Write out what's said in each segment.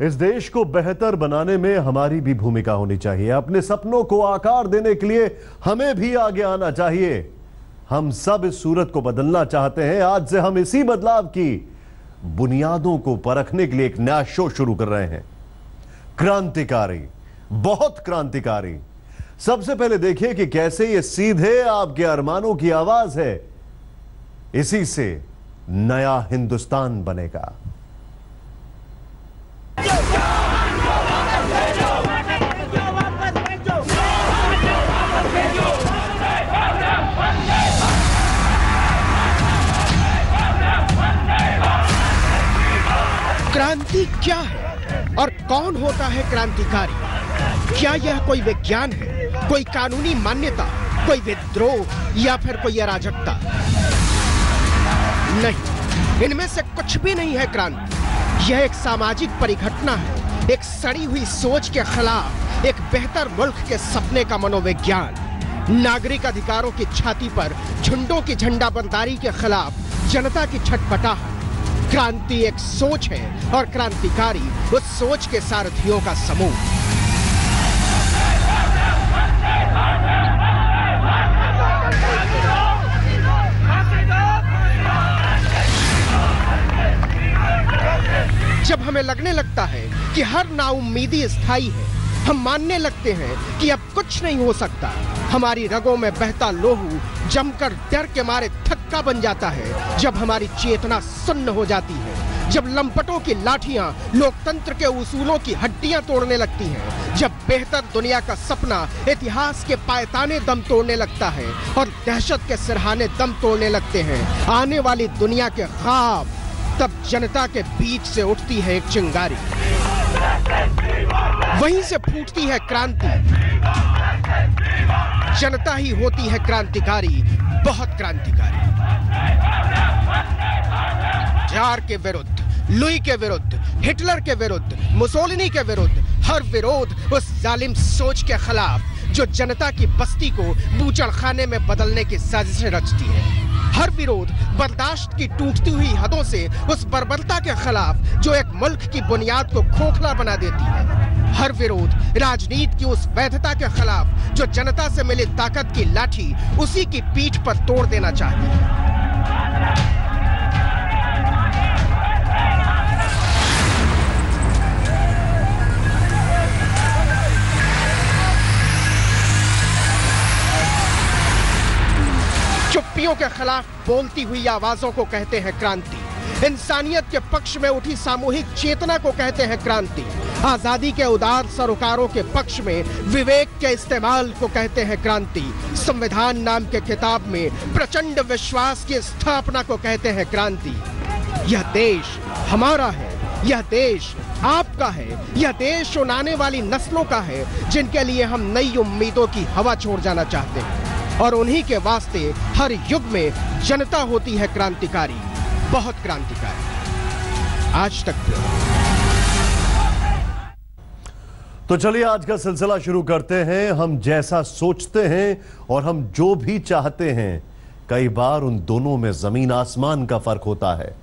इस देश को बेहतर बनाने में हमारी भी भूमिका होनी चाहिए। अपने सपनों को आकार देने के लिए हमें भी आगे आना चाहिए। हम सब इस सूरत को बदलना चाहते हैं। आज से हम इसी बदलाव की बुनियादों को परखने के लिए एक नया शो शुरू कर रहे हैं, क्रांतिकारी, बहुत क्रांतिकारी। सबसे पहले देखिए कि कैसे ये सीधे आपके अरमानों की आवाज है। इसी से नया हिंदुस्तान बनेगा। क्रांति क्या है और कौन होता है क्रांतिकारी? क्या यह कोई विज्ञान है, कोई कानूनी मान्यता, कोई विद्रोह या फिर कोई अराजकता? नहीं, इनमें से कुछ भी नहीं है क्रांति। यह एक सामाजिक परिघटना है, एक सड़ी हुई सोच के खिलाफ एक बेहतर मुल्क के सपने का मनोविज्ञान। नागरिक अधिकारों की छाती पर झुंडों की झंडाबंदारी के खिलाफ जनता की छटपटाहट। क्रांति एक सोच है और क्रांतिकारी उस सोच के सारथियों का समूह। जब हमें लगने लगता है कि हर नाउम्मीदी स्थायी है, हम मानने लगते हैं कि अब कुछ नहीं हो सकता, हमारी रगों में बहता लोहू जमकर डर के मारे थक्का बन जाता है, जब हमारी चेतना सुन्न हो जाती है, जब लंपटों की लाठियां लोकतंत्र के उसूलों की हड्डियां तोड़ने लगती हैं, जब बेहतर दुनिया का सपना इतिहास के पायताने दम तोड़ने लगता है और दहशत के सिरहाने दम तोड़ने लगते हैं आने वाली दुनिया के ख्वाब, तब जनता के बीच से उठती है एक चिंगारी। वहीं से फूटती है क्रांति। जनता ही होती है क्रांतिकारी, बहुत क्रांतिकारी। जार के विरुद्ध, लुई के विरुद्ध, हिटलर के विरुद्ध, मुसोलिनी के विरुद्ध, हर विरोध उस जालिम सोच के खिलाफ जो जनता की बस्ती को बूचड़खाने में बदलने की साजिशें रचती है। हर विरोध बर्दाश्त की टूटती हुई हदों से उस बर्बरता के खिलाफ जो एक मुल्क की बुनियाद को खोखला बना देती है। हर विरोध राजनीति की उस वैधता के खिलाफ जो जनता से मिली ताकत की लाठी उसी की पीठ पर तोड़ देना चाहती है। चुप्पियों के खिलाफ बोलती हुई आवाजों को कहते हैं क्रांति। इंसानियत के पक्ष में उठी सामूहिक चेतना को कहते हैं क्रांति। आजादी के उदार सरोकारों के पक्ष में विवेक के इस्तेमाल को कहते हैं क्रांति। संविधान नाम के किताब में प्रचंड विश्वास की स्थापना को कहते हैं क्रांति। यह देश हमारा है, यह देश आपका है, यह देश उन आने वाली नस्लों का है जिनके लिए हम नई उम्मीदों की हवा छोड़ जाना चाहते हैं। और उन्हीं के वास्ते हर युग में जनता होती है क्रांतिकारी, बहुत क्रांतिकारी। आज तक तो चलिए आज का सिलसिला शुरू करते हैं। हम जैसा सोचते हैं और हम जो भी चाहते हैं, कई बार उन दोनों में जमीन आसमान का फर्क होता है।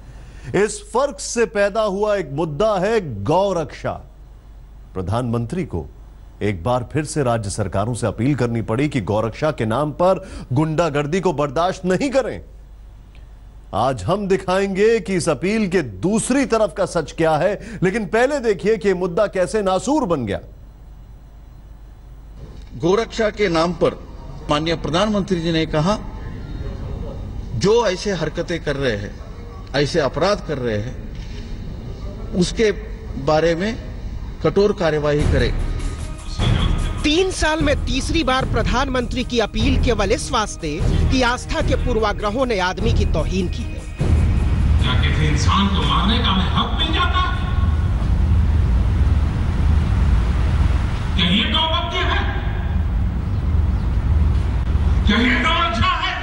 इस फर्क से पैदा हुआ एक मुद्दा है गौ रक्षा। प्रधानमंत्री को एक बार फिर से राज्य सरकारों से अपील करनी पड़ी कि गौरक्षा के नाम पर गुंडागर्दी को बर्दाश्त नहीं करें। आज हम दिखाएंगे कि इस अपील के दूसरी तरफ का सच क्या है, लेकिन पहले देखिए कि मुद्दा कैसे नासूर बन गया। गौरक्षा के नाम पर माननीय प्रधानमंत्री जी ने कहा, जो ऐसे हरकतें कर रहे हैं, ऐसे अपराध कर रहे हैं, उसके बारे में कठोर कार्यवाही करें। 3 साल में तीसरी बार प्रधानमंत्री की अपील केवल इस वास्ते कि आस्था के पूर्वाग्रहों ने आदमी की तौहीन की है। क्या किसी इंसान को मारने का हमें हक मिल जाता? क्या ये गौरक्षा है? क्या ये गौरक्षा है?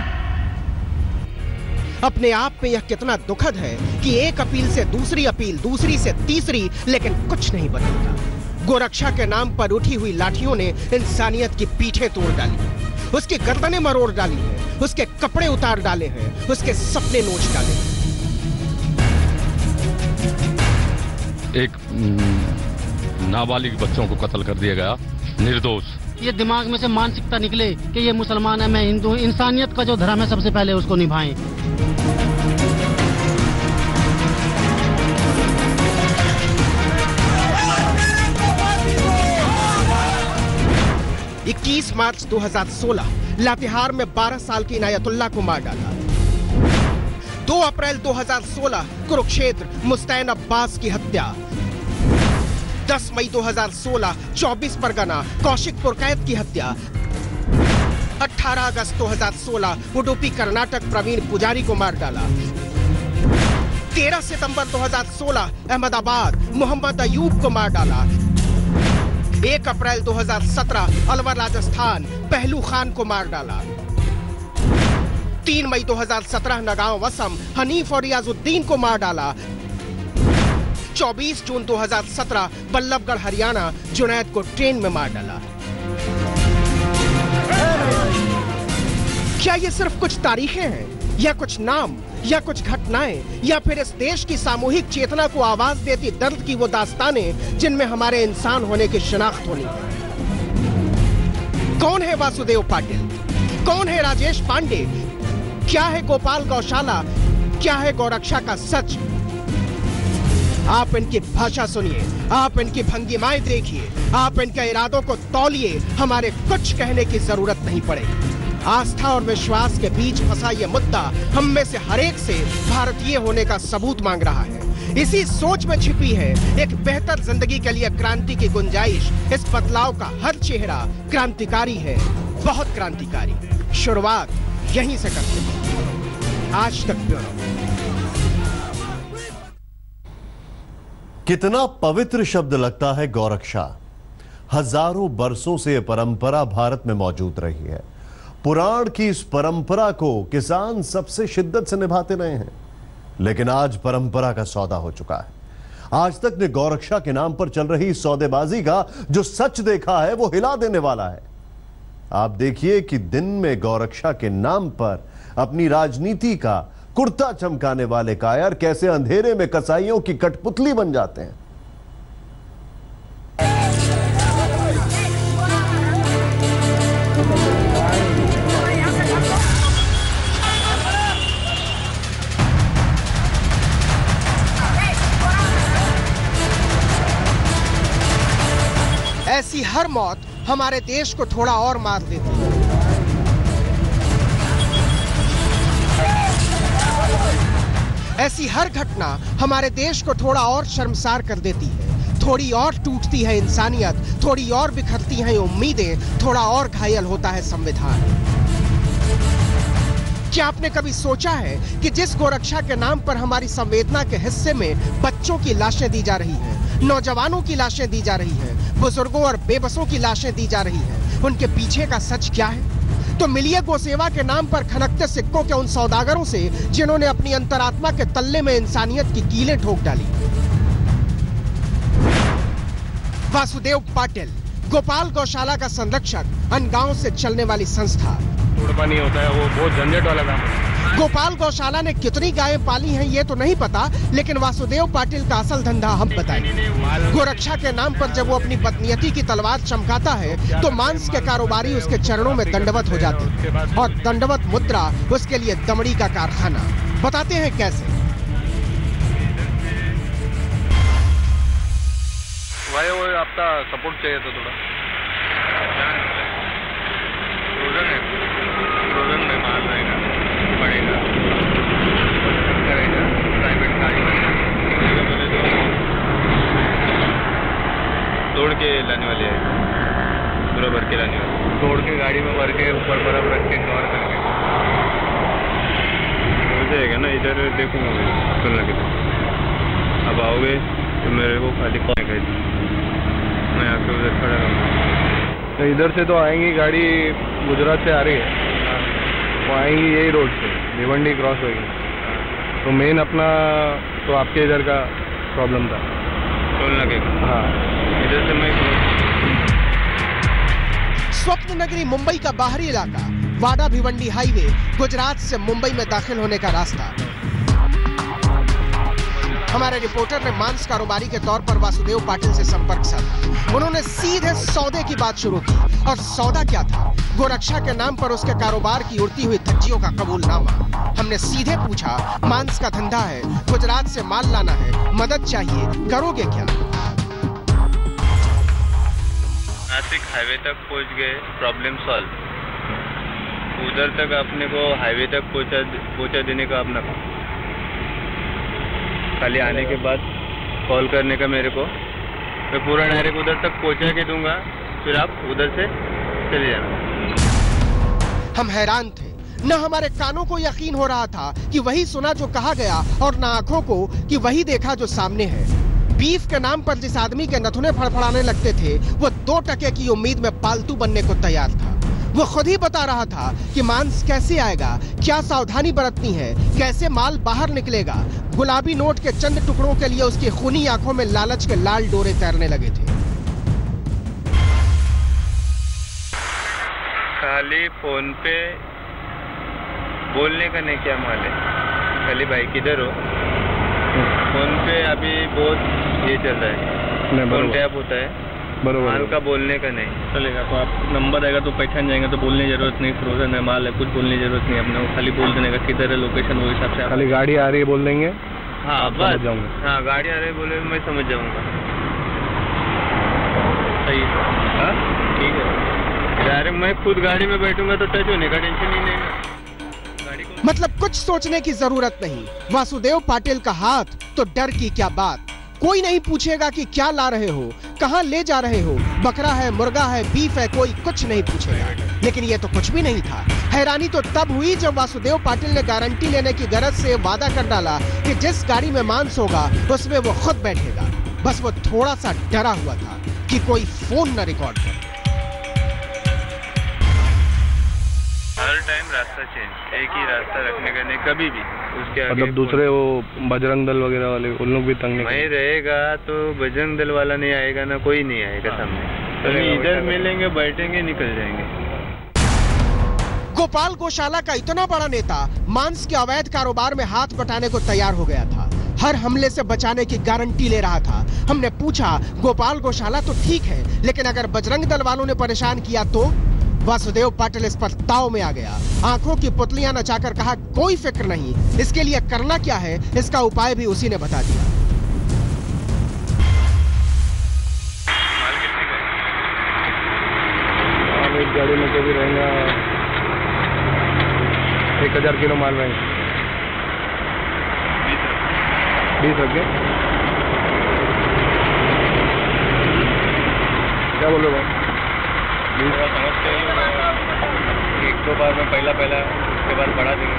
अपने आप में यह कितना दुखद है कि एक अपील से दूसरी अपील, दूसरी से तीसरी, लेकिन कुछ नहीं बदलता। गोरक्षा के नाम पर उठी हुई लाठियों ने इंसानियत की पीठें तोड़ डाली, उसकी गर्दनें मरोड़ डाली हैं, उसके कपड़े उतार डाले हैं, उसके सपने नोच डाले हैं। एक नाबालिग बच्चों को कत्ल कर दिया गया निर्दोष। ये दिमाग में से मानसिकता निकले कि ये मुसलमान है, मैं हिंदू हूँ। इंसानियत का जो धर्म है सबसे पहले उसको निभाएं। इक्कीस मार्च 2016 लातेहार में 12 साल की इनायतुल्लाह को मार डाला। 2 अप्रैल 2016 कुरुक्षेत्र मुस्तैन अब्बास की हत्या। 10 मई 2016 24 परगना कौशिकपुर कैद की हत्या। 18 अगस्त 2016 उडुपी कर्नाटक प्रवीण पुजारी को मार डाला। 13 सितंबर 2016 अहमदाबाद मोहम्मद अयूब को मार डाला। 1 अप्रैल 2017 अलवर राजस्थान पहलू खान को मार डाला। 3 मई 2017 नगांव असम हनीफ और रियाजुद्दीन को मार डाला। 24 जून 2017 बल्लभगढ़ हरियाणा जुनैद को ट्रेन में मार डाला। क्या ये सिर्फ कुछ तारीखें हैं या कुछ नाम या कुछ घटनाएं या फिर इस देश की सामूहिक चेतना को आवाज देती दर्द की वो दास्तानें जिनमें हमारे इंसान होने की शिनाख्त होनी है? कौन है वासुदेव पाटिल? कौन है राजेश पांडे? क्या है गोपाल गौशाला? क्या है गौरक्षा का सच? आप इनकी भाषा सुनिए, आप इनकी भंगिमाएं देखिए, आप इनके इरादों को तौलिए। हमारे कुछ कहने की जरूरत नहीं पड़ेगी। आस्था और विश्वास के बीच फंसा यह मुद्दा हम में से हर एक से भारतीय होने का सबूत मांग रहा है। इसी सोच में छिपी है एक बेहतर जिंदगी के लिए क्रांति की गुंजाइश। इस बदलाव का हर चेहरा क्रांतिकारी है, बहुत क्रांतिकारी। शुरुआत यहीं से करते हैं। आज तक ब्यूरो। कितना पवित्र शब्द लगता है गौरक्षा। हजारों बरसों से यह परंपरा भारत में मौजूद रही है। पुराण की इस परंपरा को किसान सबसे शिद्दत से निभाते रहे हैं, लेकिन आज परंपरा का सौदा हो चुका है। आज तक ने गौरक्षा के नाम पर चल रही सौदेबाजी का जो सच देखा है वो हिला देने वाला है। आप देखिए कि दिन में गौरक्षा के नाम पर अपनी राजनीति का कुर्ता चमकाने वाले कायर कैसे अंधेरे में कसाईयों की कठपुतली बन जाते हैं। ऐसी हर मौत हमारे देश को थोड़ा और मार देती है। ऐसी हर घटना हमारे देश को थोड़ा और शर्मसार कर देती है। थोड़ी और टूटती है इंसानियत, थोड़ी और बिखरती हैं उम्मीदें, थोड़ा और घायल होता है संविधान। क्या आपने कभी सोचा है कि जिस गोरक्षा के नाम पर हमारी संवेदना के हिस्से में बच्चों की लाशें दी जा रही हैं, नौजवानों की लाशें दी जा रही हैं, बुजुर्गों और बेबसों की लाशें दी जा रही हैं, उनके पीछे का सच क्या है? तो मिलिए गोसेवा के नाम पर खनकते सिक्कों के उन सौदागरों से जिन्होंने अपनी अंतरात्मा के तल्ले में इंसानियत की कीलें ठोक डाली। वासुदेव पाटिल, गोपाल गौशाला का संरक्षक, अनगांव से चलने वाली संस्था। नहीं होता है, वो बहुत झंझट वाला काम है। गोपाल गौशाला ने कितनी गायें पाली हैं ये तो नहीं पता, लेकिन वासुदेव पाटिल का असल धंधा हम बताएंगे। गोरक्षा के नाम पर जब वो अपनी बदनीयती की तलवार चमकाता है तो मांस के कारोबारी उसके चरणों में दंडवत हो जाते हैं, और दंडवत मुद्रा उसके लिए दमड़ी का कारखाना। बताते हैं कैसे। भाई वो आपका सपोर्ट चाहिए था थोड़ा। फ्रोजन में माल रहेगा, पड़ेगा, करेगा, प्राइवेट गाड़ी मैंने तोड़ के लाने वाले है, पूरा भर के लाने वाले, तोड़ के गाड़ी में भर के ऊपर बर्फ रख के कवर करके हो जाएगा ना। इधर देखूंगा मैं सुनना के, अब आओगे तो मेरे को खाली कॉल कर, मैं आके उधर खड़ा रहूँगा। इधर से तो आएंगी गाड़ी, गुजरात से आ रही है, वो आएंगी यही रोड से, भिवंडी क्रॉस होगी। तो मेन अपना तो आपके इधर का प्रॉब्लम था, टोल लगेगा। हाँ, इधर से मैं स्वप्न नगरी मुंबई का बाहरी इलाका, वाडा भिवंडी हाईवे, गुजरात से मुंबई में दाखिल होने का रास्ता। हमारे रिपोर्टर ने मांस कारोबारी के तौर पर वासुदेव पाटिल से संपर्क साधा। उन्होंने सीधे सौदे की बात शुरू की। और सौदा क्या था? गोरक्षा के नाम पर उसके कारोबार की उड़ती हुई धज्जियों का कबूलनामा। हमने सीधे पूछा, मांस का धंधा है, गुजरात से माल लाना है, मदद चाहिए, करोगे क्या? नासिक हाईवे तक पहुंच गए, प्रॉब्लम सॉल्व। उधर तक अपने को हाईवे तक पहुंचा देने का अपना खाली आने के बाद कॉल करने का मेरे को, मैं पूरा डायरेक्ट उधर तक पहुंचा के दूंगा, फिर आप उधर से चले जाना। हम हैरान थे, न हमारे कानों को यकीन हो रहा था कि वही सुना जो कहा गया, और न आंखों को कि वही देखा जो सामने है। बीफ के नाम पर जिस आदमी के नथुने फड़फड़ाने लगते थे, वो 2 टके की उम्मीद में पालतू बनने को तैयार था। वो खुद ही बता रहा था कि मांस कैसे आएगा, क्या सावधानी बरतनी है, कैसे माल बाहर निकलेगा। गुलाबी नोट के चंद टुकड़ों के लिए उसकी खूनी आंखों में लालच के लाल डोरे तैरने लगे थे। खाली फोन पे बोलने का नहीं, क्या माल है, खाली भाई किधर हो, फोन पे अभी बहुत ये चल रहा है, फोन टैप होता है, माल का बोलने का नहीं चलेगा। तो आप नंबर आएगा तो पहचान जाएंगे, तो बोलने की जरूरत नहीं, फ्रोजन है माल है, कुछ बोलने की जरूरत नहीं अपने को, खाली बोल देने का किधर है लोकेशन, वो हिसाब से खाली गाड़ी आ रही है बोल देंगे। हाँ बस, हाँ गाड़ी आ रही है बोले मैं समझ जाऊंगा। सही है, हाँ ठीक है, डायरेक्ट मैं खुद गाड़ी में बैठूंगा तो टच होने का टेंशन ही नहीं है। मतलब कुछ सोचने की जरूरत नहीं, वासुदेव पाटिल का हाथ तो डर की क्या बात। कोई नहीं पूछेगा कि क्या ला रहे हो, कहां ले जा रहे हो, बकरा है, मुर्गा है, बीफ है, कोई कुछ नहीं पूछेगा। लेकिन ये तो कुछ भी नहीं था। हैरानी तो तब हुई जब वासुदेव पाटिल ने गारंटी लेने की गरज से वादा कर डाला कि जिस गाड़ी में मांस होगा उसमें वो खुद बैठेगा। बस वो थोड़ा सा डरा हुआ था कि कोई फोन न रिकॉर्ड करे। हर टाइम रास्ता चेंज, एक ही रास्ता रखने का नहीं कभी भी। उसके आगे मतलब दूसरे वो बजरंग दल वगैरह वाले उन लोग भी तंग नहीं रहेगा, तो बजरंग दल वाला नहीं आएगा ना, कोई नहीं आएगा सामने। तो इधर मिलेंगे, बैठेंगे, निकल जाएंगे। गोपाल गौशाला का इतना बड़ा नेता मांस के अवैध कारोबार में हाथ बटाने को तैयार हो गया था। हर हमले से बचाने की गारंटी ले रहा था। हमने पूछा, गोपाल गौशाला तो ठीक है, लेकिन अगर बजरंग दल वालों ने परेशान किया तो? वासुदेव पाटिल इस पर ताव में आ गया। आंखों की पुतलियां नचाकर कहा, कोई फिक्र नहीं, इसके लिए करना क्या है इसका उपाय भी उसी ने बता दिया। एक गाड़ी में तो भी रहेगा 1000 किलो माल रहेगा। 20 रख गए, क्या बोल रहे हो? समझते हैं, 1-2 बार में पहला उसके बाद बढ़ा देंगे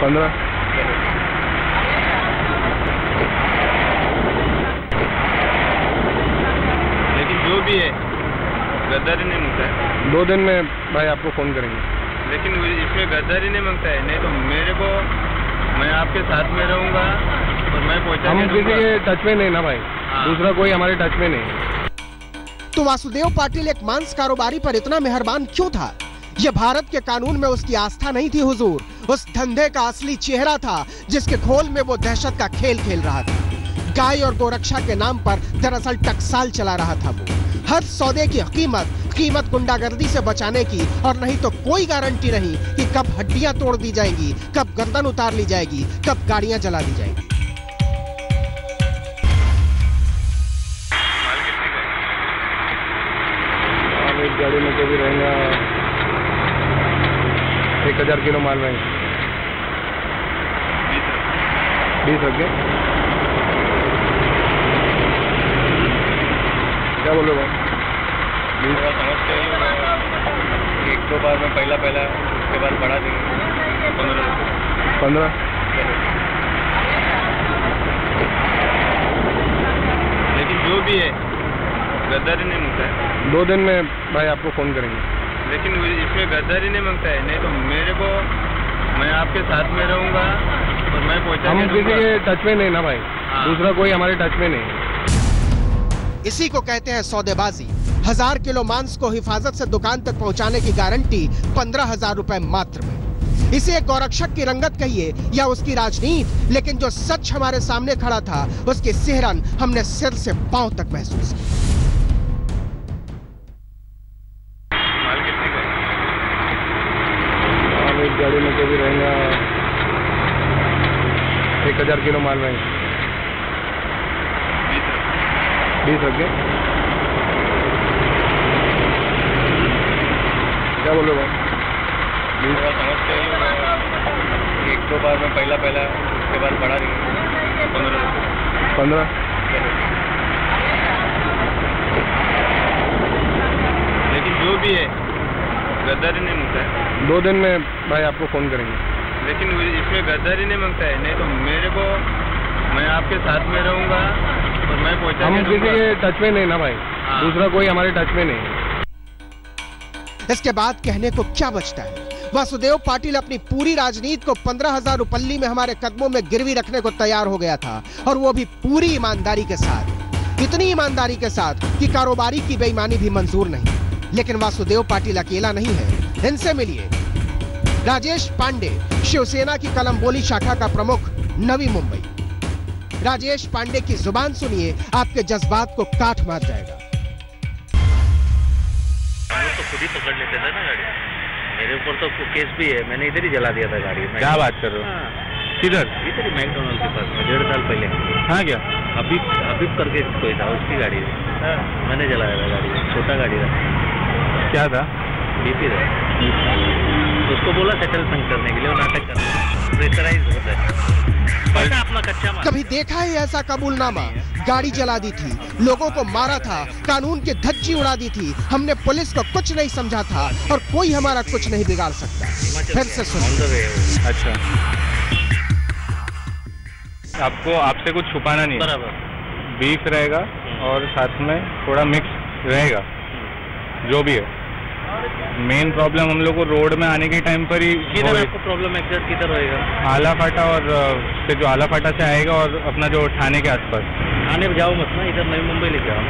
15। लेकिन जो भी है गद्दारी नहीं मांगता है। 2 दिन में भाई आपको फोन करेंगे। लेकिन इसमें गद्दारी नहीं मांगता है, नहीं तो मेरे को, मैं आपके साथ में रहूंगा और मैं पहुंचा। हम किसी के टच में नहीं ना भाई, दूसरा कोई हमारे टच में नहीं। तो वासुदेव पाटिल एक मांस कारोबारी पर इतना मेहरबान क्यों था? यह भारत के कानून में उसकी आस्था नहीं थी हुजूर, उस धंधे का असली चेहरा था जिसके खोल में वो दहशत का खेल खेल रहा था। गाय और गोरक्षा के नाम पर दरअसल टकसाल चला रहा था वो। हर सौदे की कीमत गुंडागर्दी से बचाने की, और नहीं तो कोई गारंटी नहीं कि कब हड्डियां तोड़ दी जाएंगी, कब गर्दन उतार ली जाएगी, कब गाड़ियां जला दी जाएंगी। एक गाड़ी में तो भी रहेगा 1000 किलो माल रहेगा। 20 रख गए, क्या बोल रहे हो? समझते हैं, 1-2 बार में पहला उसके बाद बढ़ा देंगे 15। लेकिन जो भी है गद्दारी नहीं मांगता है। 2 दिन में भाई आपको फोन करेंगे। लेकिन इसमें गद्दारी नहीं मांगता है, नहीं तो मेरे को, मैं आपके साथ में रहूंगा और मैं पहुंचा। हम किसी के टच में नहीं ना भाई, दूसरा कोई हमारे टच में नहीं। इसी को कहते हैं सौदेबाजी। 1000 किलो मांस को हिफाजत से दुकान तक पहुंचाने की गारंटी 15,000 रुपए मात्र में। इसे गौरक्षक की रंगत कहिए या उसकी राजनीति, लेकिन जो सच हमारे सामने खड़ा था उसकी सिहरन हमने सिर से पांव तक महसूस की। एक गाड़ी में तो भी रहेगा 1000 किलो माल रहेगा। 20 रख गए। क्या बोल रहे हो भाई? समझते हैं एक दो बार में पहला उसके बाद बढ़ा देंगे 15। लेकिन जो भी है गद्दारी नहीं मांगता है। 2 दिन में भाई आपको फोन करेंगे। लेकिन इसमें गद्दारी नहीं मांगता है, नहीं तो मेरे को मैं आपके साथ में रहूंगा और मैं पहुंचा। हम किसी के टच में नहीं ना भाई, दूसरा कोई हमारे टच में नहीं। इसके बाद कहने को क्या बचता है? वासुदेव पाटिल अपनी पूरी राजनीति को 15,000 रुपल्ली में हमारे कदमों में गिरवी रखने को तैयार हो गया था, और वो भी पूरी ईमानदारी के साथ। इतनी ईमानदारी के साथ कि कारोबारी की बेईमानी भी मंजूर नहीं। लेकिन वासुदेव पाटिल अकेला नहीं है, इनसे मिलिए। राजेश पांडे, शिवसेना की कलमबोली शाखा का प्रमुख, नवी मुंबई। राजेश पांडे की जुबान सुनिए, आपके जज्बात को काट मार जाएगा। तो खुद ही पकड़ लेते थे ना गाड़ी, मेरे ऊपर तो केस भी है, मैंने इधर ही जला दिया था गाड़ी। क्या बात कर रहे हो? किधर? इधर ही मैकडोनल्ड के पास में 1.5 साल पहले। हाँ क्या? अभी करके कोई था, उसकी गाड़ी है, मैंने जलाया था गाड़ी, छोटा गाड़ी था। क्या था? बीपी था। उसको बोला सेटलमेंट करने के लिए, वो नाटक करना प्रेशराइज होता है अपना कच्चा माल। कभी देखा है ऐसा कबूलनामा? गाड़ी जला दी थी, लोगों को मारा था, कानून की धज्जी उड़ा दी थी, हमने पुलिस को कुछ नहीं समझा था, और कोई हमारा कुछ नहीं बिगाड़ सकता। फिर से सुनो। अच्छा, आपसे कुछ छुपाना नहीं, बराबर बीफ रहेगा और साथ में थोड़ा मिक्स रहेगा, जो भी है। मेन प्रॉब्लम हम लोग को रोड में आने के टाइम पर ही। किधर आपको प्रॉब्लम एग्जैक्ट किधर होएगा? आला फाटा, और से जो आला फाटा से आएगा और अपना जो थाने के आसपास। थाने जाओ मत ना, इधर नवी मुंबई लेके आओ।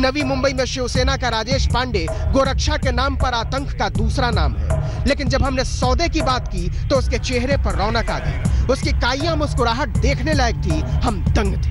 नवी मुंबई में शिवसेना का राजेश पांडे गोरक्षा के नाम पर आतंक का दूसरा नाम है। लेकिन जब हमने सौदे की बात की तो उसके चेहरे पर रौनक आ गई, उसकी काइयां मुस्कुराहट देखने लायक थी, हम दंग थे।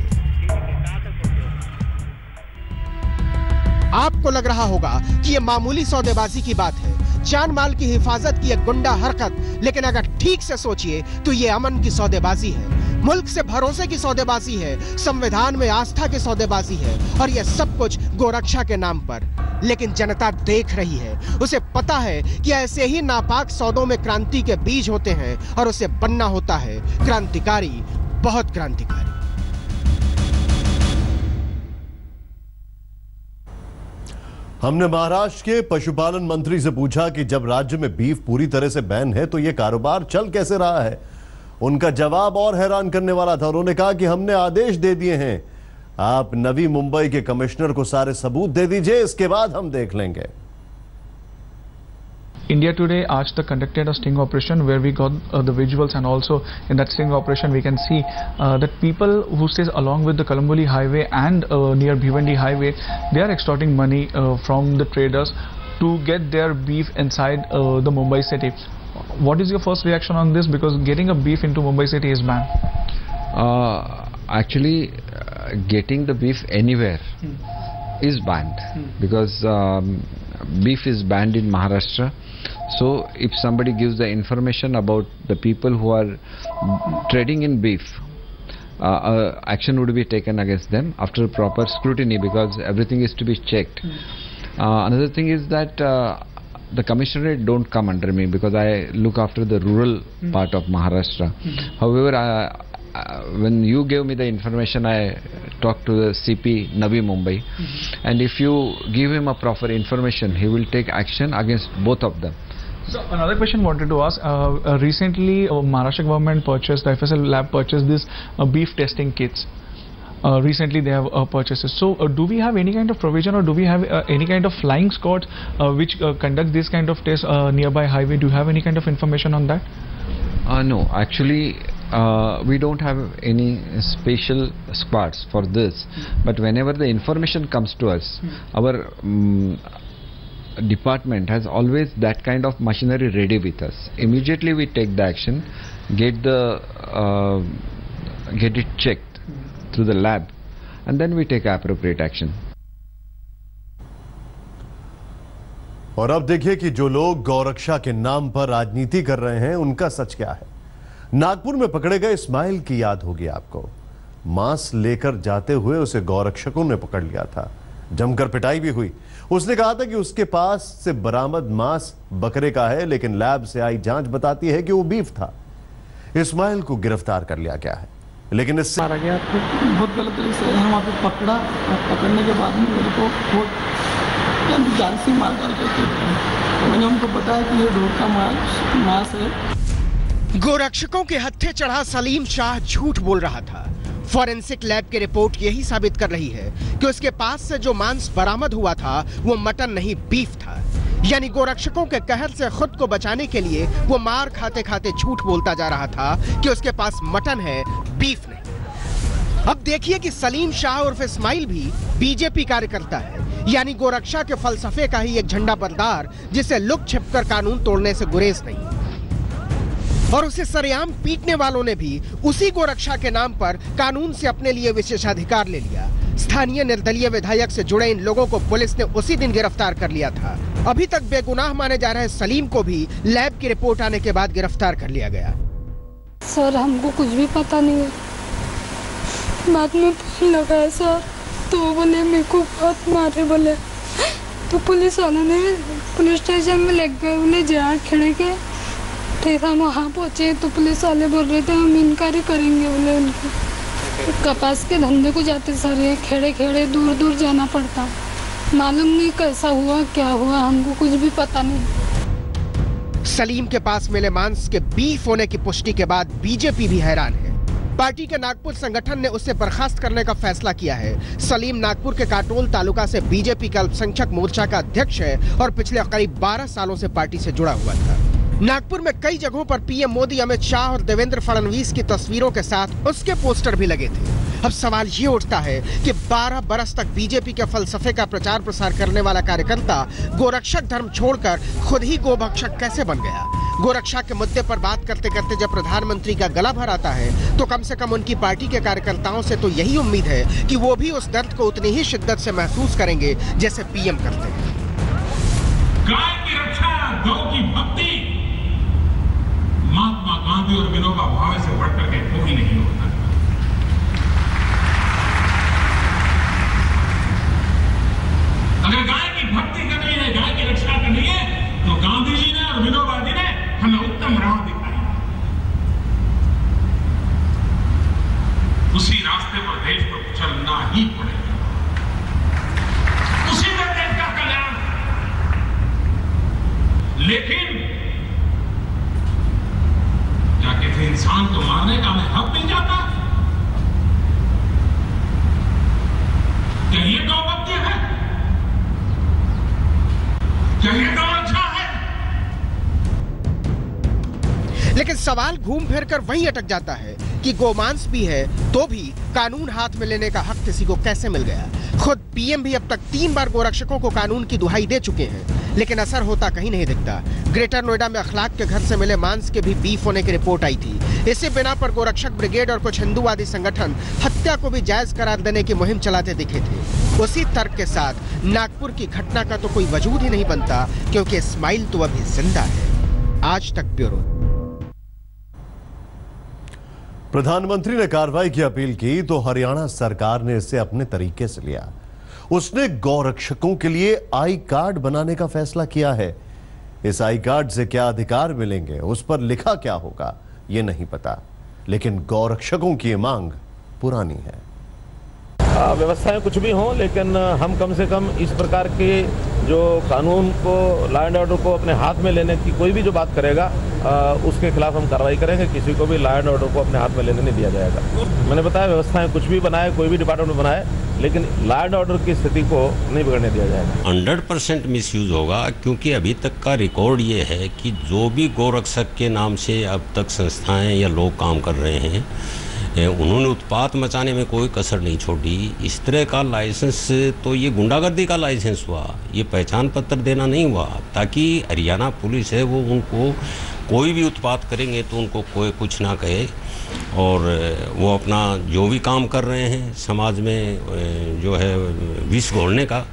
आपको लग रहा होगा कि यह मामूली सौदेबाजी की बात है, जान माल की हिफाजत की एक गुंडा हरकत, लेकिन अगर ठीक से सोचिए तो यह अमन की सौदेबाजी है, मुल्क से भरोसे की सौदेबाजी है, संविधान में आस्था की सौदेबाजी है, और यह सब कुछ गोरक्षा के नाम पर। लेकिन जनता देख रही है, उसे पता है कि ऐसे ही नापाक सौदों में क्रांति के बीज होते हैं, और उसे बनना होता है क्रांतिकारी, बहुत क्रांतिकारी। हमने महाराष्ट्र के पशुपालन मंत्री से पूछा कि जब राज्य में बीफ पूरी तरह से बैन है तो यह कारोबार चल कैसे रहा है। उनका जवाब और हैरान करने वाला था। उन्होंने कहा कि हमने आदेश दे दिए हैं, आप नवी मुंबई के कमिश्नर को सारे सबूत दे दीजिए, इसके बाद हम देख लेंगे। India Today Aaj Tak conducted a sting operation where we got the visuals, and also in that sting operation we can see that people who stays along with the Kalamboli highway and near Bhiwandi highway, they are extorting money from the traders to get their beef inside the Mumbai city. What is your first reaction on this? Because getting a beef into Mumbai city is banned. Actually, getting the beef anywhere is banned because beef is banned in Maharashtra. So if somebody gives the information about the people who are trading in beef, action would be taken against them after proper scrutiny, because everything is to be checked. Another thing is that the commissionerate don't come under me because I look after the rural part of Maharashtra. However, when you gave me the information, I talked to the CP Navi Mumbai, and if you give him a proper information, he will take action against both of them. So another question wanted to ask, recently Maharashtra government purchased, the FSL lab purchased this beef testing kits. Recently they have purchased it. So do we have any kind of provision, or do we have any kind of flying squads which conduct this kind of tests nearby highway? Do you have any kind of information on that? No, actually we don't have any special squads for this, but whenever the information comes to us, our department has always that kind of machinery ready with us. Immediately we take the action, get it checked through the lab, and then we take appropriate action. और अब देखिए कि जो लोग गौरक्षा के नाम पर राजनीति कर रहे हैं उनका सच क्या है। नागपुर में पकड़े गए इस्माइल की याद होगी आपको। मांस लेकर जाते हुए उसे गौरक्षकों ने पकड़ लिया था, जमकर पिटाई भी हुई। उसने कहा था कि उसके पास से बरामद मांस बकरे का है, लेकिन लैब से आई जांच बताती है कि वो बीफ था। इस्माइल को गिरफ्तार कर लिया गया है, लेकिन इससे मारा गया। बहुत गलत तरीके से हम वहाँ पे पकड़ा और पकड़ने के बाद में मेरे को बहुत जान से मार डाल करके मैंने उनको बताया कि ये ढोर का मांस है। गोरक्षकों के हत्थे चढ़ा सलीम शाह झूठ बोल रहा था। फॉरेंसिक लैब की रिपोर्ट यही साबित कर रही है कि उसके पास से जो मांस बरामद हुआ था वो मटन नहीं बीफ था। यानी गोरक्षकों के कहर से खुद को बचाने के लिए वो मार खाते खाते झूठ बोलता जा रहा था कि उसके पास मटन है, बीफ नहीं। अब देखिए कि सलीम शाह उर्फ इस्माइल भी बीजेपी कार्यकर्ता है, यानी गोरक्षा के फलसफे का ही एक झंडा बरदार, जिसे लुक छिपकर कानून तोड़ने से गुरेज नहीं। और उसे सरेआम पीटने वालों ने भी उसी गोरक्षा के नाम पर कानून से अपने लिए विशेषाधिकार ले लिया। स्थानीय निर्दलीय विधायक से जुड़े इन लोगों को पुलिस ने उसी दिन गिरफ्तार कर लिया था। अभी तक बेगुनाह माने जा रहे सलीम को भी लैब की रिपोर्ट आने के बाद गिरफ्तार कर लिया गया। सर हमको कुछ भी पता नहीं है, बाद में फोन लगाया सर तो बोले मेरे को बहुत मारे बोले, तो पुलिस वालों ने पुलिस स्टेशन में ले गए, बोले जहाँ खड़े के ठीक हम वहाँ पहुँचे तो पुलिस वाले बोल रहे थे हम इंक्वायरी करेंगे बोले। उनको कपास के धंधे को जाते सर, ये खेड़े खेड़े दूर दूर जाना पड़ता, मालूम नहीं कैसा हुआ क्या हुआ, हमको कुछ भी पता नहीं। सलीम के पास मिले मांस के बीफ होने की पुष्टि के बाद बीजेपी भी हैरान है। पार्टी के नागपुर संगठन ने उसे बर्खास्त करने का फैसला किया है। सलीम नागपुर के काटोल तालुका से बीजेपी का अल्पसंख्यक मोर्चा का अध्यक्ष है और पिछले करीब 12 सालों से पार्टी से जुड़ा हुआ था। नागपुर में कई जगहों पर पीएम मोदी, अमित शाह और देवेंद्र फडणवीस की तस्वीरों के साथ उसके पोस्टर भी लगे थे। अब सवाल ये उठता है कि 12 बरस तक बीजेपी के फलसफे का प्रचार प्रसार करने वाला कार्यकर्ता गोरक्षक धर्म छोड़कर खुद ही गोभक्षक कैसे बन गया। गोरक्षा के मुद्दे पर बात करते करते जब प्रधानमंत्री का गला भर आता है तो कम से कम उनकी पार्टी के कार्यकर्ताओं से तो यही उम्मीद है कि वो भी उस दर्द को उतनी ही शिद्दत से महसूस करेंगे जैसे पीएम करते हैं। गाय की रक्षा, गौ की भक्ति महात्मा गांधी और विनोबा भावे से बढ़कर के कोई नहीं होता। अगर गाय की भक्ति करनी है, गाय की रक्षा करनी है, तो गांधी जी ने और विनोबा जी ने हमें उत्तम राह दिखाई। उसी रास्ते पर देश को चलना ही पड़ेगा, उसी में देश का कल्याण। लेकिन क्या किसी इंसान को मारने का हमें हक मिल जाता? क्या ये गौभक्ति है? क्या ये गौरक्षा है? लेकिन सवाल घूम फिर कर वहीं अटक जाता है कि गोमांस भी है तो भी कानून हाथ में लेने का हक किसी को कैसे मिल गया। खुद पीएम भी अब तक 3 बार गोरक्षकों को कानून की दुहाई दे चुके हैं, लेकिन असर होता कहीं नहीं दिखता। ग्रेटर नोएडा में अखलाक के घर से मिले मांस के भी बीफ होने की रिपोर्ट आई थी। इसी बिना पर गोरक्षक ब्रिगेड और कुछ हिंदूवादी संगठन हत्या को भी जायज करार देने की मुहिम चलाते दिखे थे। उसी तर्क के साथ नागपुर की घटना का तो कोई वजूद ही नहीं बनता, क्योंकि इस्माइल तो अभी जिंदा है। आज तक ब्यूरो। प्रधानमंत्री ने कार्रवाई की अपील की तो हरियाणा सरकार ने इसे अपने तरीके से लिया। उसने गौरक्षकों के लिए आई कार्ड बनाने का फैसला किया है। इस आई कार्ड से क्या अधिकार मिलेंगे, उस पर लिखा क्या होगा, यह नहीं पता, लेकिन गौरक्षकों की मांग पुरानी है। व्यवस्थाएं कुछ भी हों, लेकिन हम कम से कम इस प्रकार के जो कानून को, लॉ एंड ऑर्डर को अपने हाथ में लेने की कोई भी जो बात करेगा उसके खिलाफ हम कार्रवाई करेंगे। किसी को भी लॉ एंड ऑर्डर को अपने हाथ में लेने नहीं दिया जाएगा। मैंने बताया व्यवस्थाएं कुछ भी बनाए, कोई भी डिपार्टमेंट बनाए, लेकिन लॉ एंड ऑर्डर की स्थिति को नहीं बिगड़ने दिया जाएगा। 100% मिसयूज होगा, क्योंकि अभी तक का रिकॉर्ड ये है कि जो भी गोरक्षक के नाम से अब तक संस्थाएं या लोग काम कर रहे हैं, उन्होंने उत्पात मचाने में कोई कसर नहीं छोड़ी। इस तरह का लाइसेंस तो ये गुंडागर्दी का लाइसेंस हुआ, ये पहचान पत्र देना नहीं हुआ, ताकि हरियाणा पुलिस है वो उनको कोई भी उत्पात करेंगे तो उनको कोई कुछ ना कहे, और वो अपना जो भी काम कर रहे हैं समाज में जो है विष घोलने का,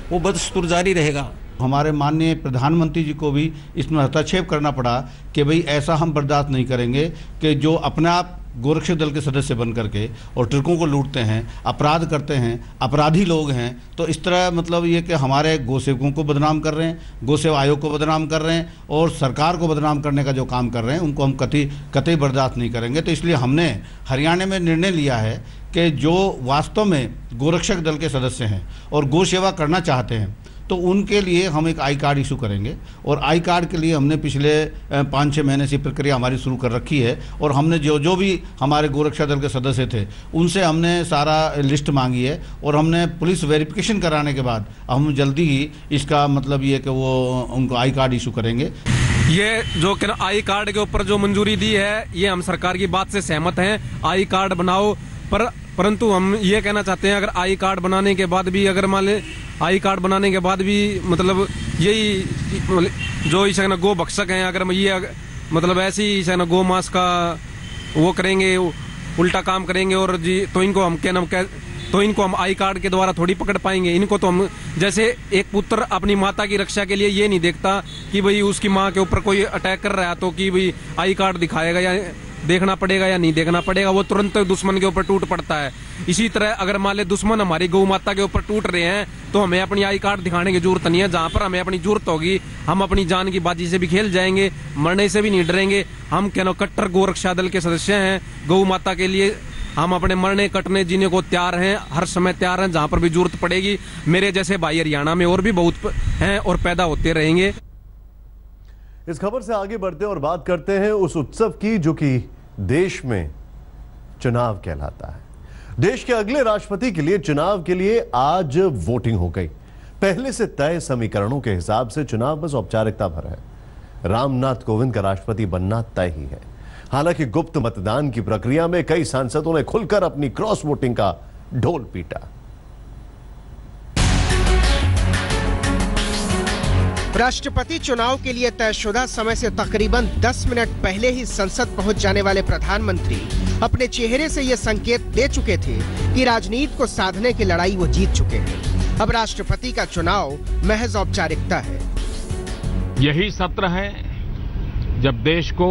वो बदस्तूर जारी रहेगा। हमारे माननीय प्रधानमंत्री जी को भी इसमें हस्तक्षेप करना पड़ा कि भाई ऐसा हम बर्दाश्त नहीं करेंगे कि जो अपने आप गोरक्षक दल के सदस्य बन करके और ट्रकों को लूटते हैं, अपराध करते हैं, अपराधी लोग हैं, तो इस तरह मतलब ये कि हमारे गौसेवकों को बदनाम कर रहे हैं, गौसेवा आयोग को बदनाम कर रहे हैं और सरकार को बदनाम करने का जो काम कर रहे हैं उनको हम कतई बर्दाश्त नहीं करेंगे। तो इसलिए हमने हरियाणा में निर्णय लिया है कि जो वास्तव में गोरक्षक दल के सदस्य हैं और गौ सेवा करना चाहते हैं तो उनके लिए हम एक आई कार्ड इशू करेंगे, और आई कार्ड के लिए हमने पिछले 5-6 महीने से प्रक्रिया हमारी शुरू कर रखी है, और हमने जो भी हमारे गोरक्षा दल के सदस्य थे उनसे हमने सारा लिस्ट मांगी है, और हमने पुलिस वेरिफिकेशन कराने के बाद हम जल्दी ही इसका मतलब ये कि वो उनको आई कार्ड इशू करेंगे। ये जो आई कार्ड के ऊपर जो मंजूरी दी है ये हम सरकार की बात से सहमत हैं, आई कार्ड बनाओ, परंतु हम ये कहना चाहते हैं अगर आई कार्ड बनाने के बाद भी अगर मान ले आई कार्ड बनाने के बाद भी मतलब यही जो इस गो भक्षक हैं अगर ये मतलब ऐसे ही गो मांस का वो करेंगे, उल्टा काम करेंगे और जी तो इनको हम आई कार्ड के द्वारा थोड़ी पकड़ पाएंगे। इनको तो हम जैसे एक पुत्र अपनी माता की रक्षा के लिए ये नहीं देखता कि भाई उसकी माँ के ऊपर कोई अटैक कर रहा है तो कि भाई आई कार्ड दिखाएगा या देखना पड़ेगा या नहीं देखना पड़ेगा, वो तुरंत दुश्मन के ऊपर टूट पड़ता है। इसी तरह अगर मान ले दुश्मन हमारी गौ माता के ऊपर टूट रहे हैं तो हमें अपनी आई कार्ड दिखाने की जरूरत नहीं है। जहां पर हमें अपनी जरूरत होगी हम अपनी जान की बाजी से भी खेल जाएंगे, मरने से भी नहीं डरेंगे। हम क्या कट्टर गोरक्षा दल के सदस्य हैं, गौ माता के लिए हम अपने मरने कटने जीने को तैयार हैं, हर समय तैयार हैं, जहां पर भी जरूरत पड़ेगी। मेरे जैसे भाई हरियाणा में और भी बहुत हैं और पैदा होते रहेंगे। इस खबर से आगे बढ़ते हैं और बात करते हैं उस उत्सव की जो कि देश में चुनाव कहलाता है। देश के अगले राष्ट्रपति के लिए चुनाव के लिए आज वोटिंग हो गई। पहले से तय समीकरणों के हिसाब से चुनाव बस औपचारिकता भर है। रामनाथ कोविंद का राष्ट्रपति बनना तय ही है। हालांकि गुप्त मतदान की प्रक्रिया में कई सांसदों ने खुलकर अपनी क्रॉस वोटिंग का ढोल पीटा। राष्ट्रपति चुनाव के लिए तयशुदा समय से तकरीबन 10 मिनट पहले ही संसद पहुंच जाने वाले प्रधानमंत्री अपने चेहरे से यह संकेत दे चुके थे कि राजनीति को साधने की लड़ाई वो जीत चुके हैं। अब राष्ट्रपति का चुनाव महज औपचारिकता है। यही सत्र है जब देश को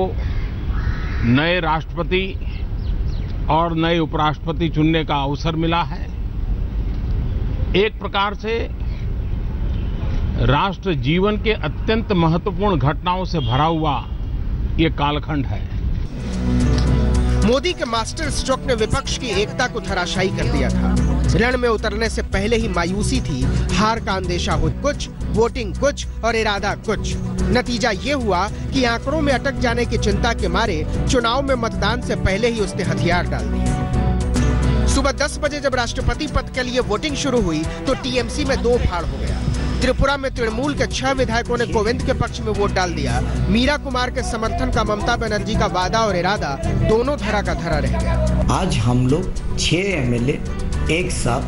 नए राष्ट्रपति और नए उपराष्ट्रपति चुनने का अवसर मिला है। एक प्रकार से राष्ट्र जीवन के अत्यंत महत्वपूर्ण घटनाओं से भरा हुआ ये कालखंड है। मोदी के मास्टर स्ट्रोक ने विपक्ष की एकता को धराशायी कर दिया था। रण में उतरने से पहले ही मायूसी थी, हार का अंदेशा हो कुछ, वोटिंग कुछ और इरादा कुछ। नतीजा ये हुआ कि आंकड़ों में अटक जाने की चिंता के मारे चुनाव में मतदान से पहले ही उसने हथियार डाल दिए। सुबह 10 बजे जब राष्ट्रपति पद के लिए वोटिंग शुरू हुई तो टीएमसी में 2 फाड़ हो गया। त्रिपुरा में तृणमूल के 6 विधायकों ने कोविंद के पक्ष में वोट डाल दिया। मीरा कुमार के समर्थन का ममता बनर्जी का वादा और इरादा दोनों धरा का धरा रह गया। आज हम लोग 6 एमएलए एक साथ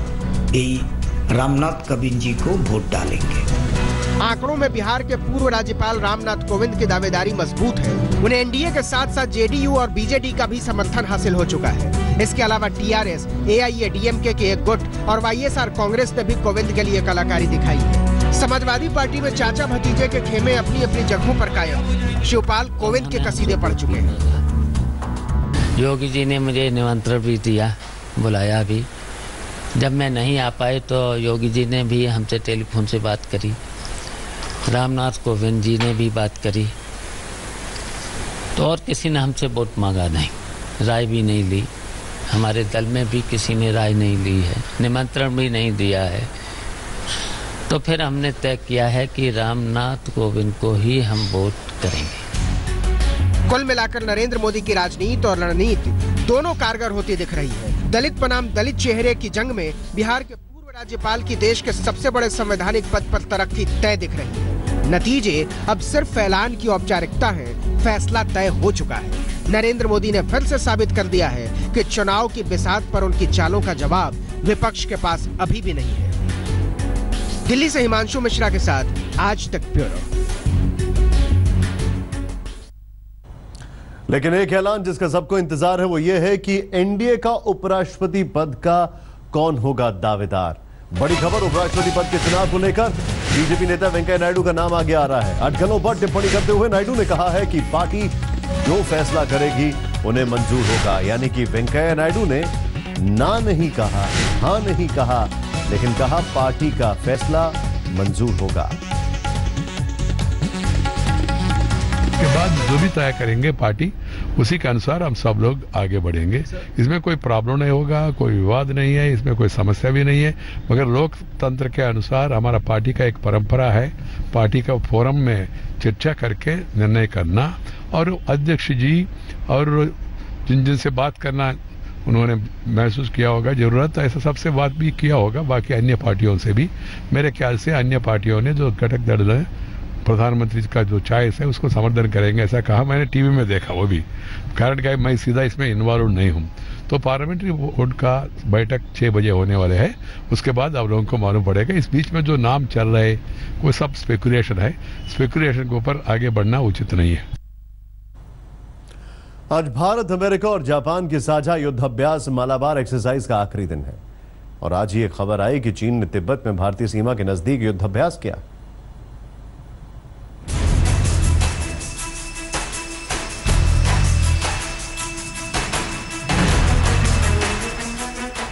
रामनाथ कोविंद जी को वोट डालेंगे। आंकड़ों में बिहार के पूर्व राज्यपाल रामनाथ कोविंद की दावेदारी मजबूत है। उन्हें एनडीए के साथ साथ जेडीयू और बीजेडी का भी समर्थन हासिल हो चुका है। इसके अलावा टीआरएस, एआईएडीएमके के एक गुट और वाईएसआर कांग्रेस ने भी कोविंद के लिए कलाकारी दिखाई है। समाजवादी पार्टी में चाचा भतीजे के खेमे अपनी अपनी जगहों पर कायम। शिवपाल कोविंद के कसीदे पढ़ चुके हैं। योगी जी ने मुझे निमंत्रण भी दिया, बुलाया भी। जब मैं नहीं आ पाए तो योगी जी ने भी हमसे टेलीफोन से बात करी, रामनाथ कोविंद जी ने भी बात करी, तो और किसी ने हमसे वोट मांगा नहीं, राय भी नहीं ली। हमारे दल में भी किसी ने राय नहीं ली है, निमंत्रण भी नहीं दिया है। तो फिर हमने तय किया है कि रामनाथ कोविंद को ही हम वोट करेंगे। कुल मिलाकर नरेंद्र मोदी की राजनीति और रणनीति दोनों कारगर होती दिख रही है। दलित बनाम दलित चेहरे की जंग में बिहार के पूर्व राज्यपाल की देश के सबसे बड़े संवैधानिक पद पर तरक्की तय दिख रही है। नतीजे अब सिर्फ ऐलान की औपचारिकता हैं, फैसला तय हो चुका है। नरेंद्र मोदी ने फिर से साबित कर दिया है कि चुनाव की बिसात पर उनकी चालों का जवाब विपक्ष के पास अभी भी नहीं है। दिल्ली से हिमांशु मिश्रा के साथ आज तक ब्यूरो। लेकिन एक ऐलान जिसका सबको इंतजार है वो ये है कि एनडीए का उपराष्ट्रपति पद का कौन होगा दावेदार। बड़ी खबर, उपराष्ट्रपति पद के चुनाव को लेकर बीजेपी नेता वेंकैया नायडू का नाम आगे आ रहा है। अटकलों पर टिप्पणी करते हुए नायडू ने कहा है कि पार्टी जो फैसला करेगी उन्हें मंजूर होगा। यानी कि वेंकैया नायडू ने ना नहीं कहा, हां नहीं कहा, लेकिन कहा पार्टी का फैसला मंजूर होगा। के बाद जो भी तय करेंगे पार्टी, उसी के अनुसार हम सब लोग आगे बढ़ेंगे। इसमें कोई प्रॉब्लम नहीं होगा, कोई विवाद नहीं है, इसमें कोई समस्या भी नहीं है। मगर लोकतंत्र के अनुसार हमारा पार्टी का एक परंपरा है, पार्टी का फोरम में चर्चा करके निर्णय करना, और अध्यक्ष जी और जिन से बात करना उन्होंने महसूस किया होगा जरूरत, ऐसा सबसे बात भी किया होगा, बाकी अन्य पार्टियों से भी। मेरे ख्याल से अन्य पार्टियों ने जो घटक दल है, प्रधानमंत्री का जो चॉइस है उसको समर्थन करेंगे, ऐसा कहा मैंने टीवी में देखा। वो भी कारण क्या है, मैं सीधा इसमें इन्वॉल्व नहीं हूं। तो पार्लियामेंट्री बोर्ड का बैठक 6 बजे होने वाले है, उसके बाद आप लोगों को मालूम पड़ेगा। इस बीच में जो नाम चल रहे वो सब स्पेकुलेशन है, स्पेकुलेशन के ऊपर आगे बढ़ना उचित नहीं है। आज भारत, अमेरिका और जापान की साझा युद्धाभ्यास मालाबार एक्सरसाइज का आखिरी दिन है, और आज ये खबर आई कि चीन ने तिब्बत में भारतीय सीमा के नजदीक युद्धाभ्यास किया।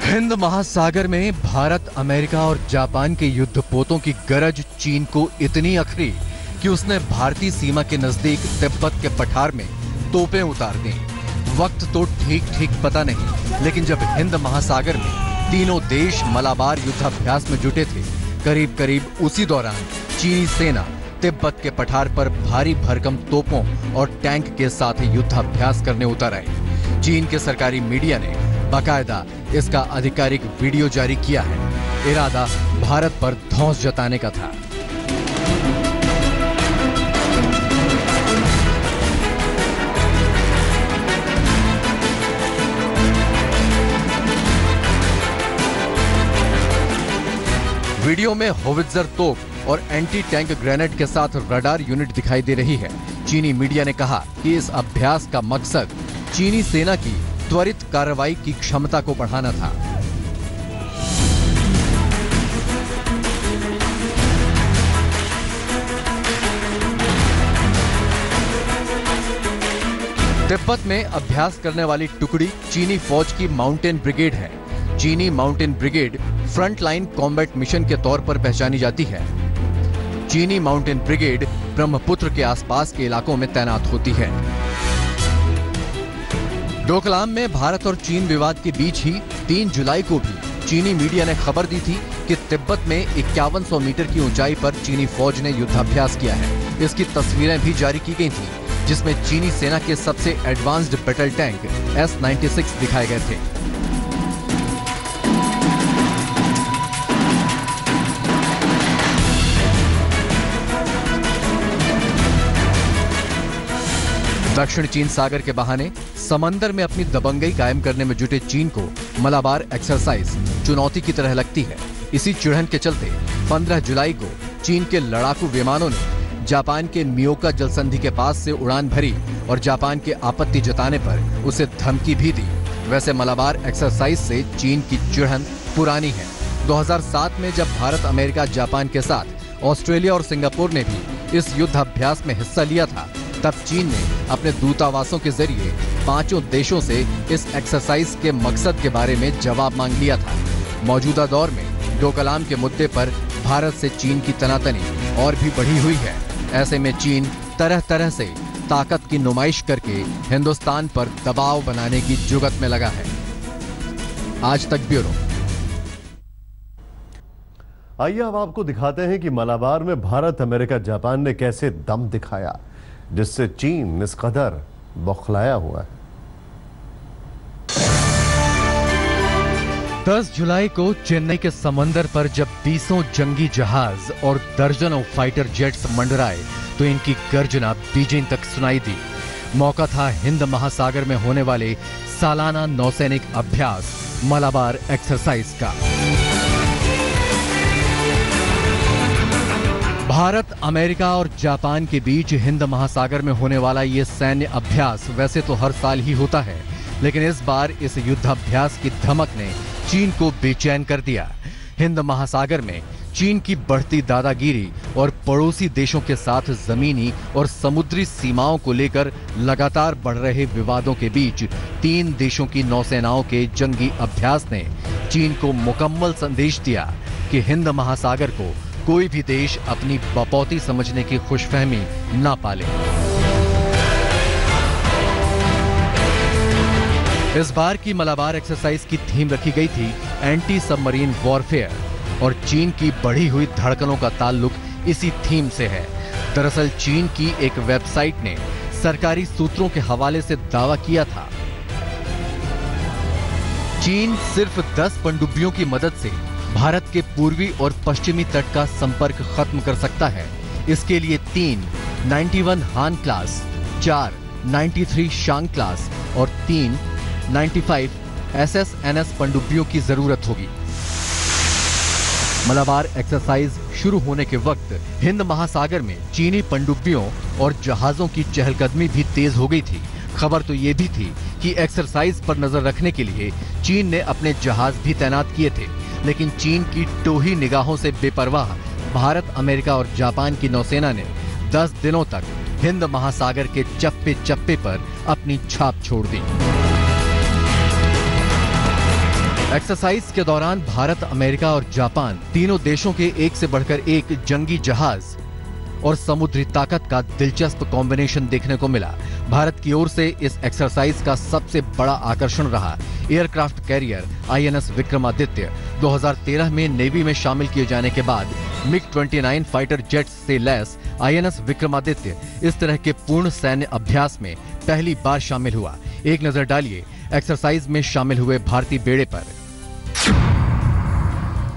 हिंद महासागर में भारत, अमेरिका और जापान के युद्धपोतों की गरज चीन को इतनी अखरी कि उसने भारतीय सीमा के नजदीक तिब्बत के पठार में तोपें उतार दी। वक्त तो ठीक पता नहीं, लेकिन जब हिंद महासागर में तीनों देश मलाबार युद्धाभ्यास में जुटे थे, करीब करीब उसी दौरान चीनी सेना तिब्बत के पठार पर भारी भरकम तोपों और टैंक के साथ युद्धाभ्यास करने उतर आए। चीन के सरकारी मीडिया ने बाकायदा इसका आधिकारिक वीडियो जारी किया है। इरादा भारत पर धौंस जताने का था। वीडियो में होवित्जर तोप और एंटी टैंक ग्रेनेड के साथ रडार यूनिट दिखाई दे रही है। चीनी मीडिया ने कहा कि इस अभ्यास का मकसद चीनी सेना की त्वरित कार्रवाई की क्षमता को बढ़ाना था। तिब्बत में अभ्यास करने वाली टुकड़ी चीनी फौज की माउंटेन ब्रिगेड है। चीनी mountain brigade front line combat mission के तौर पर पहचानी जाती है। चीनी माउंटेन ब्रिगेड ब्रह्मपुत्र के आसपास के इलाकों में तैनात होती है। डोकलाम में भारत और चीन विवाद के बीच ही 3 जुलाई को भी चीनी मीडिया ने खबर दी थी कि तिब्बत में 5100 मीटर की ऊंचाई पर चीनी फौज ने युद्धाभ्यास किया है। इसकी तस्वीरें भी जारी की गई थी, जिसमें चीनी सेना के सबसे एडवांस्ड बैटल टैंक S-96 दिखाए गए थे। दक्षिण चीन सागर के बहाने समंदर में अपनी दबंगई कायम करने में जुटे चीन को मलाबार एक्सरसाइज चुनौती की तरह लगती है। इसी चिढ़न के चलते 15 जुलाई को चीन के लड़ाकू विमानों ने जापान के मियोका जलसंधि के पास से उड़ान भरी और जापान के आपत्ति जताने पर उसे धमकी भी दी। वैसे मलाबार एक्सरसाइज से चीन की चिढ़न पुरानी है। 2007 में जब भारत, अमेरिका, जापान के साथ ऑस्ट्रेलिया और सिंगापुर ने भी इस युद्धाभ्यास में हिस्सा लिया था, तब चीन ने अपने दूतावासों के जरिए 5 देशों से इस एक्सरसाइज के मकसद के बारे में जवाब मांग लिया था। मौजूदा दौर में डोकलाम के मुद्दे पर भारत से चीन की तनातनी और भी बढ़ी हुई है। ऐसे में चीन तरह तरह से ताकत की नुमाइश करके हिंदुस्तान पर दबाव बनाने की जुगत में लगा है। आज तक ब्यूरो। आइए अब आपको दिखाते हैं कि मलाबार में भारत, अमेरिका, जापान ने कैसे दम दिखाया, जिससे चीन इस कदर बौखलाया हुआ है। 10 जुलाई को चेन्नई के समंदर पर जब 20 जंगी जहाज और दर्जनों फाइटर जेट्स मंडराए तो इनकी गर्जना बीजिंग तक सुनाई दी। मौका था हिंद महासागर में होने वाले सालाना नौसैनिक अभ्यास मलाबार एक्सरसाइज का। भारत, अमेरिका और जापान के बीच हिंद महासागर में होने वाला ये सैन्य अभ्यास वैसे तो हर साल ही होता है, लेकिन इस बार इस युद्धाभ्यास की धमक ने चीन को बेचैन कर दिया। हिंद महासागर में चीन की बढ़ती दादागिरी और पड़ोसी देशों के साथ जमीनी और समुद्री सीमाओं को लेकर लगातार बढ़ रहे विवादों के बीच 3 देशों की नौसेनाओं के जंगी अभ्यास ने चीन को मुकम्मल संदेश दिया कि हिंद महासागर को कोई भी देश अपनी बपौती समझने की खुशफहमी ना पाले। इस बार की मलाबार एक्सरसाइज की थीम रखी गई थी एंटी सबमरीन वॉरफेयर और चीन की बढ़ी हुई धड़कनों का ताल्लुक इसी थीम से है। दरअसल चीन की एक वेबसाइट ने सरकारी सूत्रों के हवाले से दावा किया था चीन सिर्फ 10 पनडुब्बियों की मदद से भारत के पूर्वी और पश्चिमी तट का संपर्क खत्म कर सकता है। इसके लिए 3 91 हान क्लास, 4 93 शांग क्लास और 3 95 SSNS पनडुब्बियों की जरूरत होगी। मलाबार एक्सरसाइज शुरू होने के वक्त हिंद महासागर में चीनी पनडुब्बियों और जहाजों की चहलकदमी भी तेज हो गई थी। खबर तो ये भी थी कि एक्सरसाइज पर नजर रखने के लिए चीन ने अपने जहाज भी तैनात किए थे, लेकिन चीन की टोही निगाहों से बेपरवाह भारत, अमेरिका और जापान की नौसेना ने 10 दिनों तक हिंद महासागर के चप्पे चप्पे पर अपनी छाप छोड़ दी। एक्सरसाइज के दौरान भारत, अमेरिका और जापान तीनों देशों के एक से बढ़कर एक जंगी जहाज और समुद्री ताकत का दिलचस्प कॉम्बिनेशन देखने को मिला। भारत की ओर से इस एक्सरसाइज का सबसे बड़ा आकर्षण रहा एयरक्राफ्ट कैरियर INS विक्रमादित्य। 2013 में नेवी में शामिल किए जाने के बाद MiG-29 फाइटर जेट्स से लैस INS विक्रमादित्य इस तरह के पूर्ण सैन्य अभ्यास में पहली बार शामिल हुआ। एक नजर डालिए एक्सरसाइज में शामिल हुए भारतीय बेड़े पर।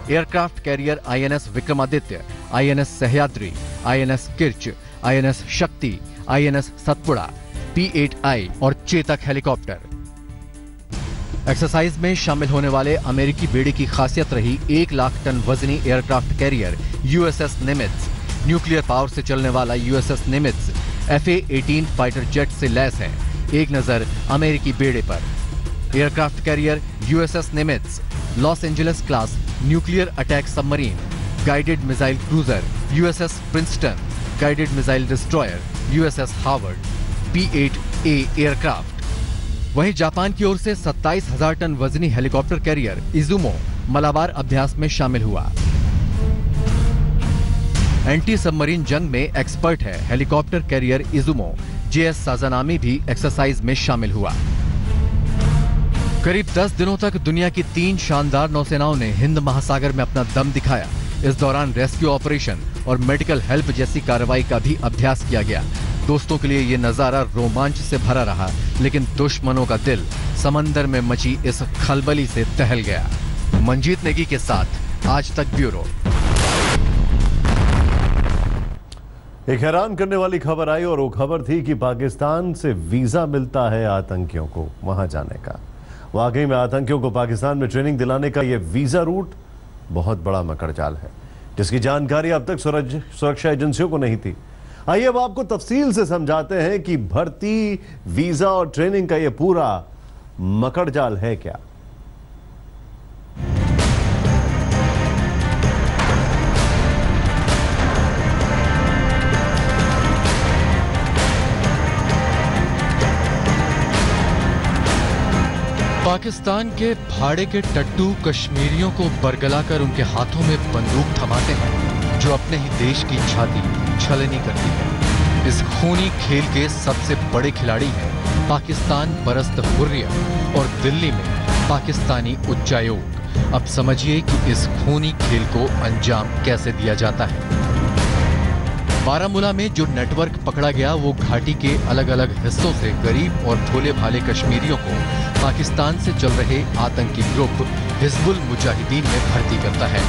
Aircraft carrier INS Vikramaditya, INS Sahyadri, INS Kirch, INS शक्ति, INS सतपुड़ा, P-8I और चेतक हेलीकॉप्टर। एक्सरसाइज में शामिल होने वाले अमेरिकी बेड़े की खासियत रही 1 लाख टन वजनी aircraft carrier USS निमित्ज। Nuclear power से चलने वाला USS निमित्ज FA-18 फाइटर जेट से लैस है। एक नजर अमेरिकी बेड़े पर। Aircraft carrier USS निमित्ज, Los Angeles class nuclear attack submarine, guided missile cruiser USS Princeton, guided missile destroyer USS Harvard, P-8A aircraft. वहीं जापान की ओर से 27,000 टन वजनी हेलीकॉप्टर कैरियर इजुमो मलाबार अभ्यास में शामिल हुआ। एंटी सबमरीन जंग में एक्सपर्ट है हेलीकॉप्टर कैरियर इजुमो JS साजानामी भी एक्सरसाइज में शामिल हुआ। करीब 10 दिनों तक दुनिया की 3 शानदार नौसेनाओं ने हिंद महासागर में अपना दम दिखाया। इस दौरान रेस्क्यू ऑपरेशन और मेडिकल हेल्प जैसी कार्रवाई का भी अभ्यास किया गया। दोस्तों के लिए ये नजारा रोमांच से भरा रहा, लेकिन दुश्मनों का दिल समंदर में मची इस खलबली से दहल गया। मंजीत नेगी के साथ आज तक ब्यूरो। एक हैरान करने वाली खबर आई और वो खबर थी कि पाकिस्तान से वीजा मिलता है आतंकियों को वहां जाने का। वाकई में आतंकियों को पाकिस्तान में ट्रेनिंग दिलाने का यह वीजा रूट बहुत बड़ा मकड़जाल है, जिसकी जानकारी अब तक सुरक्षा एजेंसियों को नहीं थी। आइए अब आपको तफसील से समझाते हैं कि भर्ती, वीजा और ट्रेनिंग का यह पूरा मकड़जाल है क्या। पाकिस्तान के भाड़े के टट्टू कश्मीरियों को बरगलाकर उनके हाथों में बंदूक थमाते हैं, जो अपने ही देश की छाती छलनी करती है। इस खूनी खेल के सबसे बड़े खिलाड़ी हैं पाकिस्तान परस्त हुर्रियत और दिल्ली में पाकिस्तानी उच्चायोग। अब समझिए कि इस खूनी खेल को अंजाम कैसे दिया जाता है। बारामूला में जो नेटवर्क पकड़ा गया वो घाटी के अलग अलग हिस्सों से गरीब और भोले भाले कश्मीरियों को पाकिस्तान से चल रहे आतंकी ग्रुप हिजबुल मुजाहिदीन में भर्ती करता है।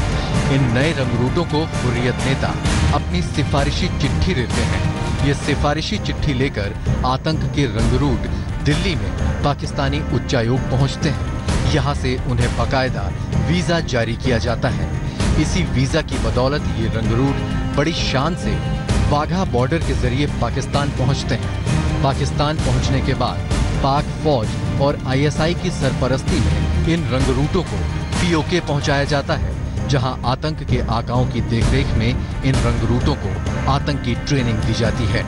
इन नए रंग रूटों को हुर्रियत नेता अपनी सिफारिशी चिट्ठी देते हैं। ये सिफारिशी चिट्ठी लेकर आतंक के रंग रूट दिल्ली में पाकिस्तानी उच्चायोग पहुंचते हैं। यहाँ से उन्हें बाकायदा वीजा जारी किया जाता है। इसी वीजा की बदौलत ये रंग रूट बड़ी शान से वाघा बॉर्डर के जरिए पाकिस्तान पहुंचते हैं। पाकिस्तान पहुंचने के बाद पाक फौज और आईएसआई की सरपरस्ती में इन रंग रूटों को पीओके पहुंचाया जाता है, जहां आतंक के आकाओं की देखरेख में इन रंग रूटों को आतंकी ट्रेनिंग दी जाती है।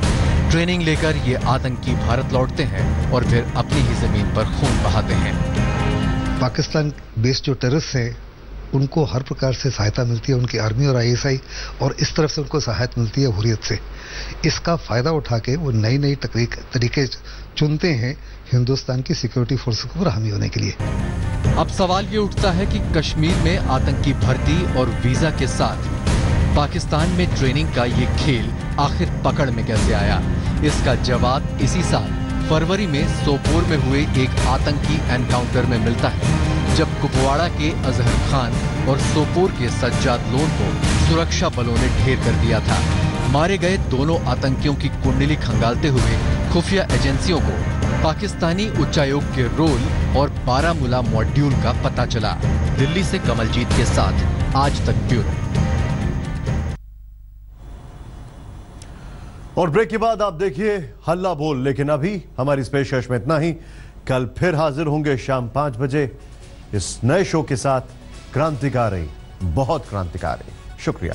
ट्रेनिंग लेकर ये आतंकी भारत लौटते हैं और फिर अपनी ही जमीन पर खून बहाते हैं। पाकिस्तान बेस्ड जो टेररिस्ट है उनको हर प्रकार से सहायता मिलती है, उनकी आर्मी और आईएसआई, और इस तरफ से उनको सहायता मिलती है हुर्रियत से। इसका फायदा उठा के वो नई नई तरीके चुनते हैं हिंदुस्तान की सिक्योरिटी फोर्स को बरहमी होने के लिए। अब सवाल ये उठता है कि कश्मीर में आतंकी भर्ती और वीजा के साथ पाकिस्तान में ट्रेनिंग का ये खेल आखिर पकड़ में कैसे आया? इसका जवाब इसी साल फरवरी में सोपोर में हुए एक आतंकी एनकाउंटर में मिलता है, जब कुपवाड़ा के अजहर खान और सोपोर के सज्जाद लोन को सुरक्षा बलों ने ढेर कर दिया था। मारे गए दोनों आतंकियों की कुंडली खंगालते हुए खुफिया एजेंसियों को पाकिस्तानी उच्चायोग के रोल और बारामूला मॉड्यूल का पता चला। दिल्ली से कमलजीत के साथ आज तक ब्यूरो। और ब्रेक के बाद आप देखिए हल्ला बोल। लेकिन अभी हमारी इस पेशकश में इतना ही। कल फिर हाजिर होंगे शाम 5 बजे इस नए शो के साथ। क्रांतिकारी, बहुत क्रांतिकारी। शुक्रिया।